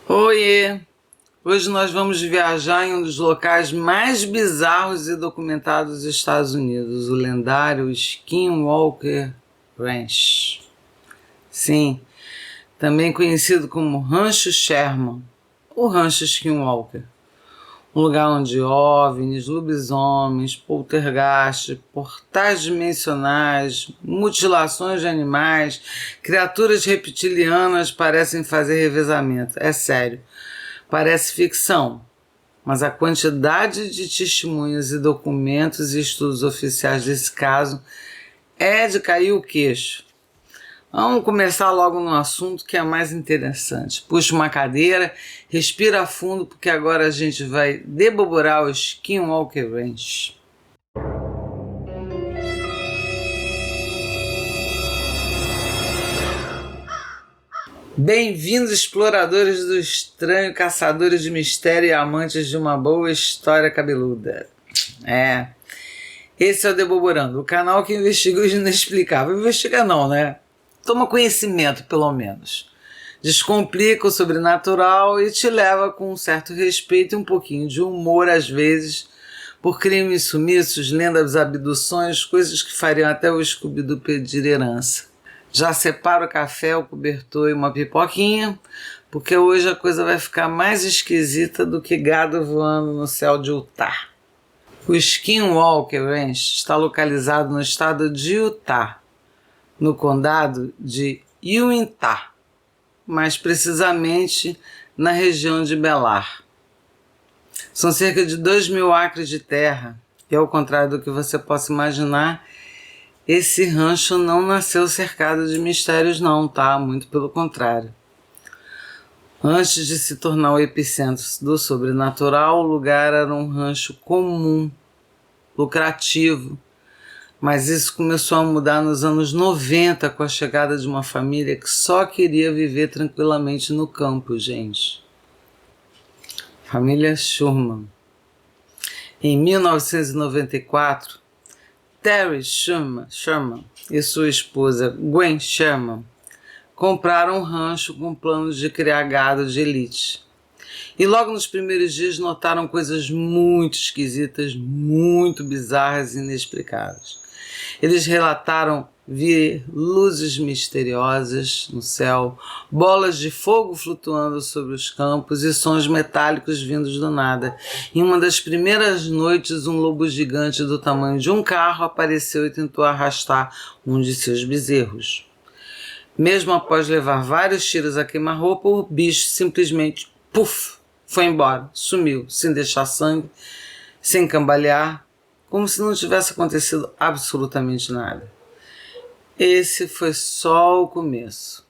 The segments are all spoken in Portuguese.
Oiê! Hoje nós vamos viajar em um dos locais mais bizarros e documentados dos Estados Unidos, o lendário Skinwalker Ranch. Sim, também conhecido como Rancho Sherman, o Rancho Skinwalker. Um lugar onde OVNIs, lobisomens, poltergeist, portais dimensionais, mutilações de animais, criaturas reptilianas parecem fazer revezamento. É sério, parece ficção, mas a quantidade de testemunhas e documentos e estudos oficiais desse caso é de cair o queixo. Vamos começar logo no assunto que é mais interessante. Puxa uma cadeira, respira fundo, porque agora a gente vai deboborar o Skinwalker Ranch. Bem-vindos, exploradores do estranho, caçadores de mistério e amantes de uma boa história cabeluda. Esse é o Deboborando, o canal que investiga o inexplicável. Investiga não, né? Toma conhecimento, pelo menos. Descomplica o sobrenatural e te leva com um certo respeito e um pouquinho de humor, às vezes, por crimes sumiços, lendas, abduções, coisas que fariam até o Scooby-Doo pedir herança. Já separa o café, o cobertor e uma pipoquinha, porque hoje a coisa vai ficar mais esquisita do que gado voando no céu de Utah. O Skinwalker Ranch está localizado no estado de Utah, no condado de Uintah, mais precisamente na região de Belar. São cerca de 2.000 acres de terra, e ao contrário do que você possa imaginar, esse rancho não nasceu cercado de mistérios não, tá? Muito pelo contrário. Antes de se tornar o epicentro do sobrenatural, o lugar era um rancho comum, lucrativo, mas isso começou a mudar nos anos 90 com a chegada de uma família que só queria viver tranquilamente no campo, gente. Família Sherman. Em 1994, Terry Sherman e sua esposa Gwen Sherman compraram um rancho com planos de criar gado de elite. E logo nos primeiros dias notaram coisas muito esquisitas, muito bizarras e inexplicáveis. Eles relataram ver luzes misteriosas no céu, bolas de fogo flutuando sobre os campos e sons metálicos vindos do nada. Em uma das primeiras noites, um lobo gigante do tamanho de um carro apareceu e tentou arrastar um de seus bezerros. Mesmo após levar vários tiros a queima-roupa, o bicho simplesmente, puf, foi embora, sumiu, sem deixar sangue, sem cambalear, como se não tivesse acontecido absolutamente nada. Esse foi só o começo.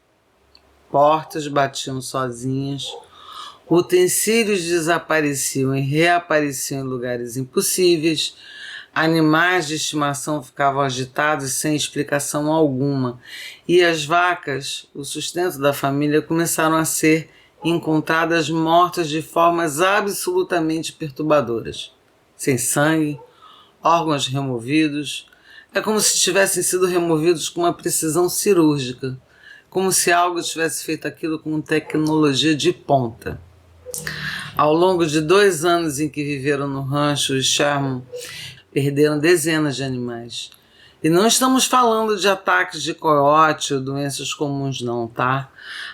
Portas batiam sozinhas, utensílios desapareciam e reapareciam em lugares impossíveis, animais de estimação ficavam agitados sem explicação alguma, e as vacas, o sustento da família, começaram a ser encontradas mortas de formas absolutamente perturbadoras, sem sangue, órgãos removidos. É como se tivessem sido removidos com uma precisão cirúrgica, como se algo tivesse feito aquilo com tecnologia de ponta. Ao longo de 2 anos em que viveram no rancho, os Sherman perderam dezenas de animais. E não estamos falando de ataques de coiote ou doenças comuns não, tá?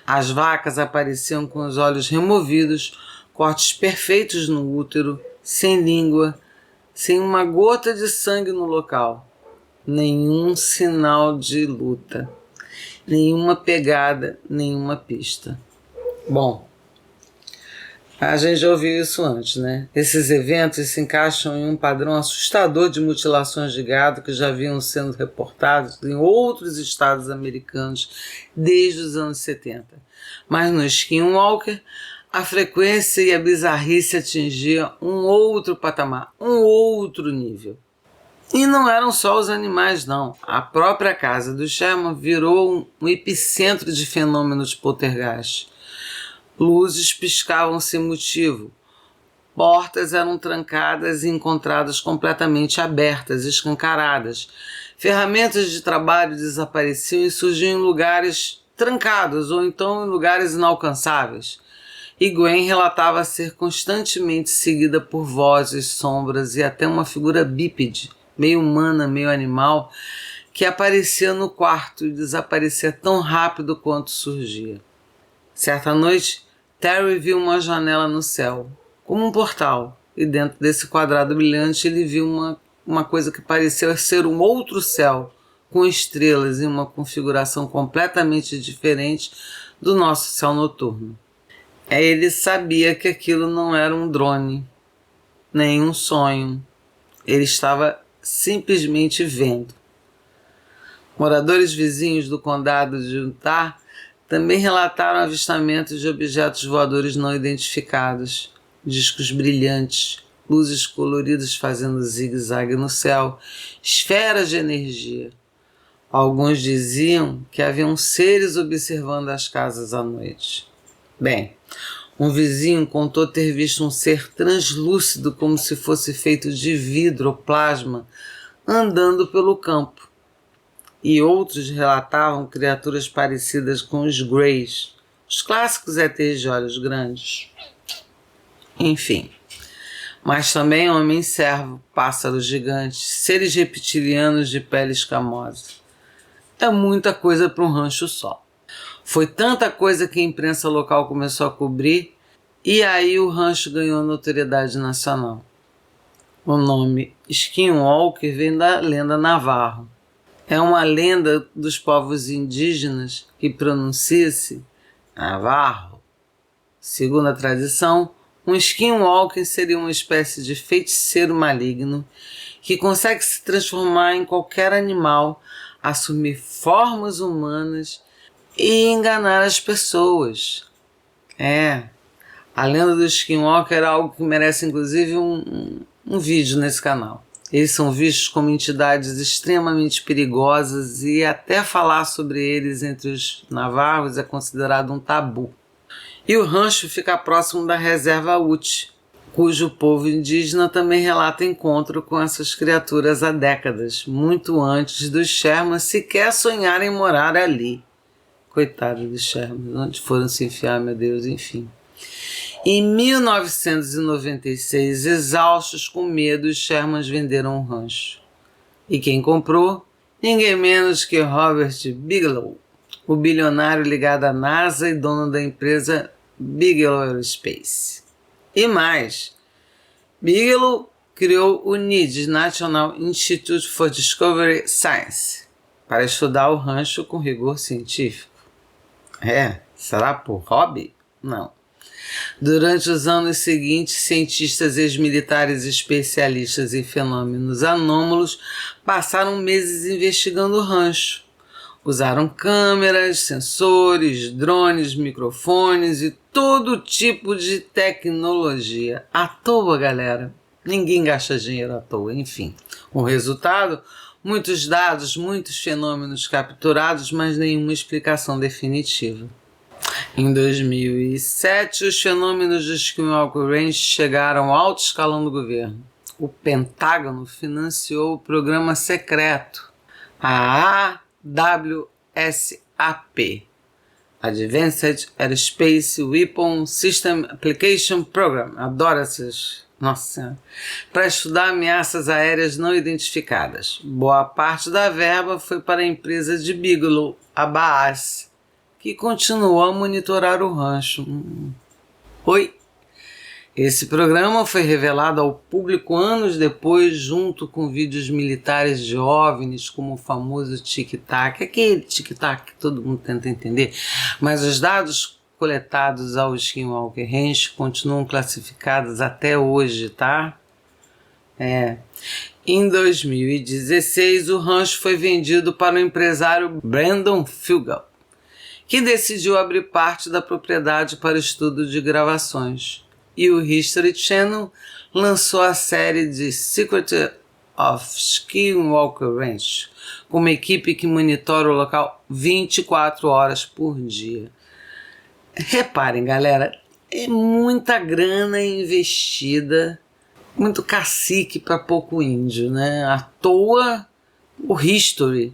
As vacas apareciam com os olhos removidos, cortes perfeitos no útero, sem língua, sem uma gota de sangue no local. Nenhum sinal de luta, nenhuma pegada, nenhuma pista. Bom, a gente já ouviu isso antes, né? Esses eventos se encaixam em um padrão assustador de mutilações de gado que já vinham sendo reportados em outros estados americanos desde os anos 70. Mas no Skinwalker, a frequência e a bizarrice atingiam um outro patamar, um outro nível. E não eram só os animais, não. A própria casa do Sherman virou um epicentro de fenômenos poltergeist. Luzes piscavam sem motivo. Portas eram trancadas e encontradas completamente abertas, escancaradas. Ferramentas de trabalho desapareciam e surgiam em lugares trancados ou então em lugares inalcançáveis. E Gwen relatava ser constantemente seguida por vozes, sombras e até uma figura bípede, meio humana, meio animal, que aparecia no quarto e desaparecia tão rápido quanto surgia. Certa noite, Terry viu uma janela no céu, como um portal, e dentro desse quadrado brilhante ele viu uma coisa que parecia ser um outro céu, com estrelas e uma configuração completamente diferente do nosso céu noturno. Ele sabia que aquilo não era um drone, nem um sonho. Ele estava simplesmente vendo. Moradores vizinhos do condado de Utah também relataram avistamentos de objetos voadores não identificados, discos brilhantes, luzes coloridas fazendo zigue-zague no céu, esferas de energia. Alguns diziam que haviam seres observando as casas à noite. Bem, um vizinho contou ter visto um ser translúcido como se fosse feito de vidro ou plasma andando pelo campo. E outros relatavam criaturas parecidas com os Greys, os clássicos ETs de olhos grandes. Enfim, mas também homem-servo, pássaros gigantes, seres reptilianos de pele escamosa. É muita coisa para um rancho só. Foi tanta coisa que a imprensa local começou a cobrir e aí o rancho ganhou notoriedade nacional. O nome Skinwalker vem da lenda Navarro. É uma lenda dos povos indígenas que pronuncia-se Navarro. Segundo a tradição, um Skinwalker seria uma espécie de feiticeiro maligno que consegue se transformar em qualquer animal, assumir formas humanas e enganar as pessoas. A lenda do Skinwalker é algo que merece inclusive um vídeo nesse canal. Eles são vistos como entidades extremamente perigosas e até falar sobre eles entre os navarros é considerado um tabu. E o rancho fica próximo da reserva Ute, cujo povo indígena também relata encontro com essas criaturas há décadas, muito antes dos Sherman sequer sonharem em morar ali. Coitado dos Sherman, onde foram se enfiar, meu Deus, enfim. Em 1996, exaustos com medo, os Shermans venderam o rancho. E quem comprou? Ninguém menos que Robert Bigelow, o bilionário ligado à NASA e dono da empresa Bigelow Aerospace. E mais, Bigelow criou o NIDS, National Institute for Discovery Science, para estudar o rancho com rigor científico. Será por hobby? Não. Durante os anos seguintes, cientistas ex-militares especialistas em fenômenos anômalos passaram meses investigando o rancho. Usaram câmeras, sensores, drones, microfones e todo tipo de tecnologia. À toa, galera. Ninguém gasta dinheiro à toa, enfim. O resultado? Muitos dados, muitos fenômenos capturados, mas nenhuma explicação definitiva. Em 2007, os fenômenos do Skinwalker Ranch chegaram ao alto escalão do governo. O Pentágono financiou o programa secreto, a AWSAP, Advanced Aerospace Weapon System Application Program, adoro essas, nossa senhora, para estudar ameaças aéreas não identificadas. Boa parte da verba foi para a empresa de Bigelow, a Baas, que continuou a monitorar o rancho. Esse programa foi revelado ao público anos depois, junto com vídeos militares de OVNIs, como o famoso tic-tac, aquele tic-tac que todo mundo tenta entender, mas os dados coletados ao Skinwalker Ranch continuam classificados até hoje, tá? Em 2016, o rancho foi vendido para o empresário Brandon Fugel, que decidiu abrir parte da propriedade para estudo de gravações. E o History Channel lançou a série de Secret of Skinwalker Ranch, com uma equipe que monitora o local 24 horas por dia. Reparem, galera, é muita grana investida, muito cacique para pouco índio, né? À toa, o History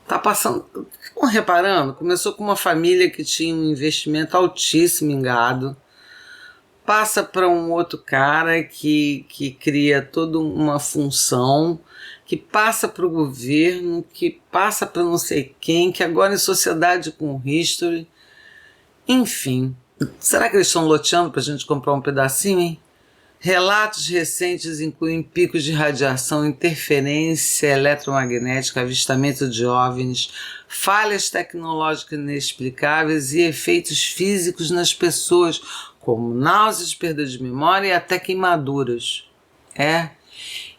tá passando. Estão reparando? Começou com uma família que tinha um investimento altíssimo em gado. passa para um outro cara que cria toda uma função, que passa para o governo, que passa para não sei quem, que agora em Sociedade com History. Enfim, será que eles estão loteando para a gente comprar um pedacinho, hein? Relatos recentes incluem picos de radiação, interferência eletromagnética, avistamento de OVNIs, falhas tecnológicas inexplicáveis e efeitos físicos nas pessoas, como náuseas, perda de memória e até queimaduras.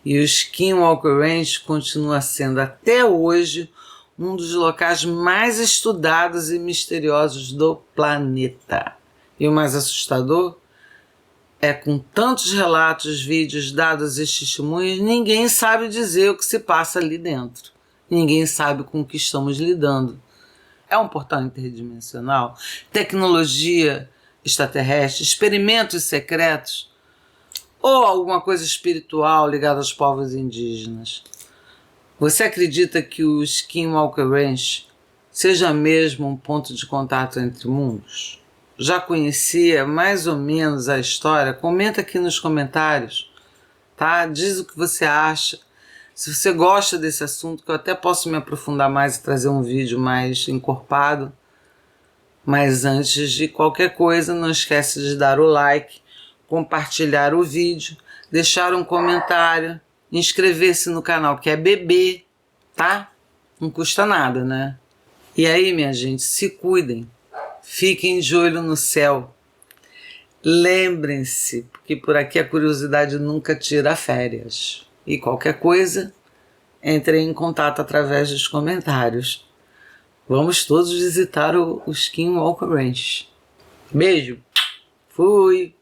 E o Skinwalker Ranch continua sendo até hoje um dos locais mais estudados e misteriosos do planeta. E o mais assustador é, com tantos relatos, vídeos, dados e testemunhos, ninguém sabe dizer o que se passa ali dentro. Ninguém sabe com o que estamos lidando. É um portal interdimensional? Tecnologia extraterrestre? Experimentos secretos? Ou alguma coisa espiritual ligada aos povos indígenas? Você acredita que o Skinwalker Ranch seja mesmo um ponto de contato entre mundos? Já conhecia mais ou menos a história? Comenta aqui nos comentários, tá? Diz o que você acha. Se você gosta desse assunto, que eu até posso me aprofundar mais e trazer um vídeo mais encorpado. Mas antes de qualquer coisa, não esquece de dar o like, compartilhar o vídeo, deixar um comentário, inscrever-se no canal, que é bebê, tá? Não custa nada, né? E aí, minha gente, se cuidem. Fiquem de olho no céu. Lembrem-se, porque por aqui a curiosidade nunca tira férias. E qualquer coisa, entrem em contato através dos comentários. Vamos todos visitar o Skinwalker Ranch. Beijo. Fui.